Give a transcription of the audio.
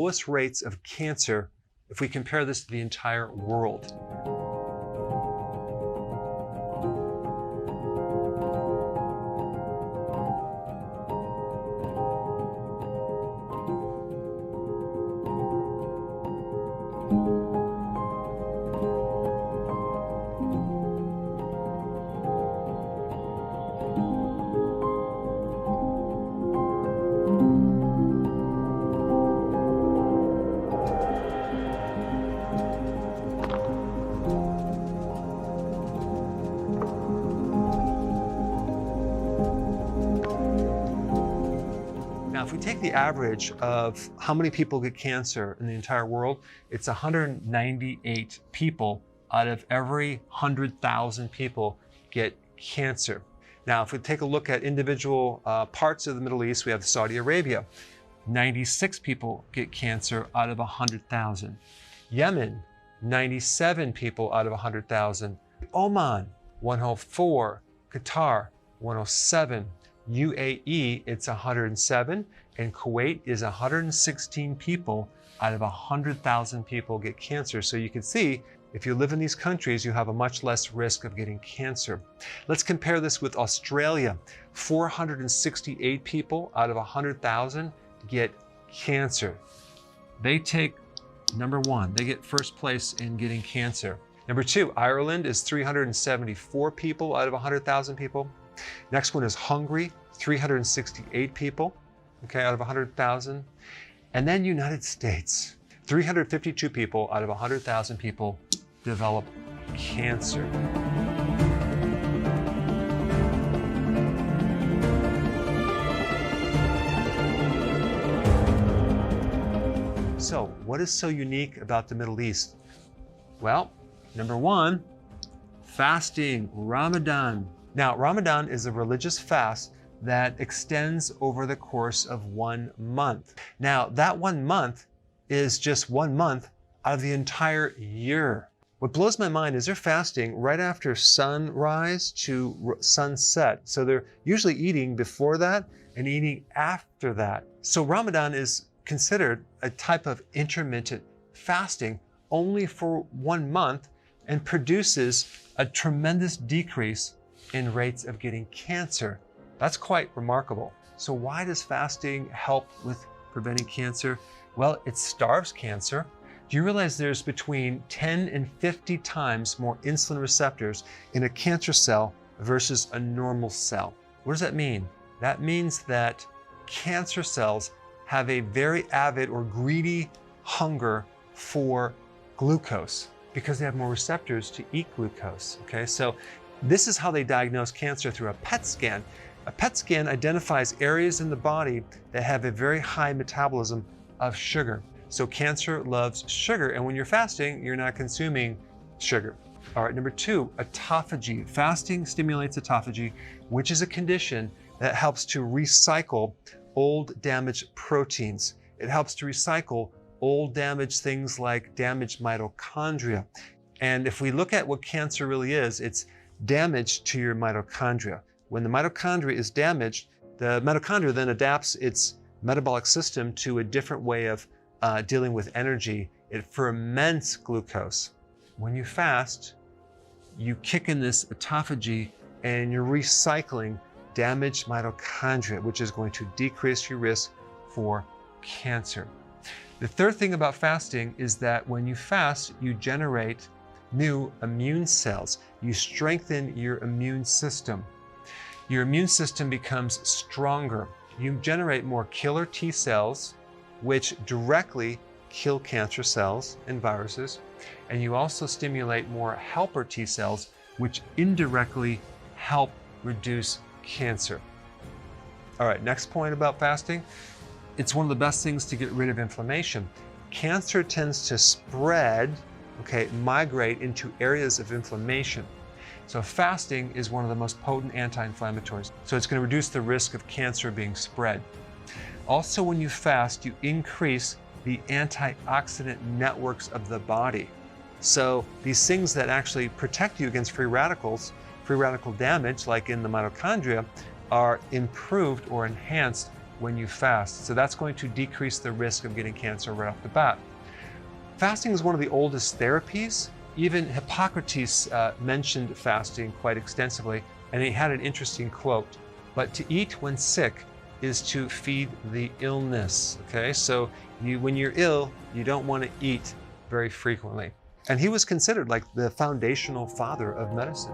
lowest rates of cancer if we compare this to the entire world. Now, if we take the average of how many people get cancer in the entire world, it's 198 people out of every 100,000 people get cancer. Now, if we take a look at individual parts of the Middle East, we have Saudi Arabia. 96 people get cancer out of 100,000. Yemen, 97 people out of 100,000. Oman, 104. Qatar, 107. UAE, it's 107, and Kuwait is 116 people out of 100,000 people get cancer. So you can see, if you live in these countries, you have a much less risk of getting cancer. Let's compare this with Australia. 468 people out of 100,000 get cancer. They take number one, they get first place in getting cancer. Number two, Ireland is 374 people out of 100,000 people. Next one is Hungary, 368 people, okay, out of 100,000. And then United States, 352 people out of 100,000 people develop cancer. So, what is so unique about the Middle East? Well, number one, fasting, Ramadan. Now, Ramadan is a religious fast that extends over the course of 1 month. Now, that 1 month is just 1 month out of the entire year. What blows my mind is they're fasting right after sunrise to sunset. So they're usually eating before that and eating after that. So Ramadan is considered a type of intermittent fasting only for 1 month and produces a tremendous decrease in rates of getting cancer. That's quite remarkable. So why does fasting help with preventing cancer? Well, it starves cancer. Do you realize there's between 10 and 50 times more insulin receptors in a cancer cell versus a normal cell? What does that mean? That means that cancer cells have a very avid or greedy hunger for glucose because they have more receptors to eat glucose, okay? So this is how they diagnose cancer, through a PET scan. A PET scan identifies areas in the body that have a very high metabolism of sugar. So cancer loves sugar, and when you're fasting, you're not consuming sugar. All right, number two, autophagy. Fasting stimulates autophagy, which is a condition that helps to recycle old damaged proteins. It helps to recycle old damaged things like damaged mitochondria. And if we look at what cancer really is, it's damage to your mitochondria. When the mitochondria is damaged, the mitochondria then adapts its metabolic system to a different way of dealing with energy. It ferments glucose. When you fast, you kick in this autophagy and you're recycling damaged mitochondria, which is going to decrease your risk for cancer. The third thing about fasting is that when you fast, you generate new immune cells. You strengthen your immune system. Your immune system becomes stronger. You generate more killer T cells, which directly kill cancer cells and viruses. And you also stimulate more helper T cells, which indirectly help reduce cancer. All right, next point about fasting. It's one of the best things to get rid of inflammation. Cancer tends to spread, migrate into areas of inflammation. So fasting is one of the most potent anti-inflammatories. So it's going to reduce the risk of cancer being spread. Also, when you fast, you increase the antioxidant networks of the body. So these things that actually protect you against free radical damage, like in the mitochondria, are improved or enhanced when you fast. So that's going to decrease the risk of getting cancer right off the bat. Fasting is one of the oldest therapies. Even Hippocrates mentioned fasting quite extensively, and he had an interesting quote. But to eat when sick is to feed the illness. Okay, so when you're ill, you don't want to eat very frequently. And he was considered like the foundational father of medicine.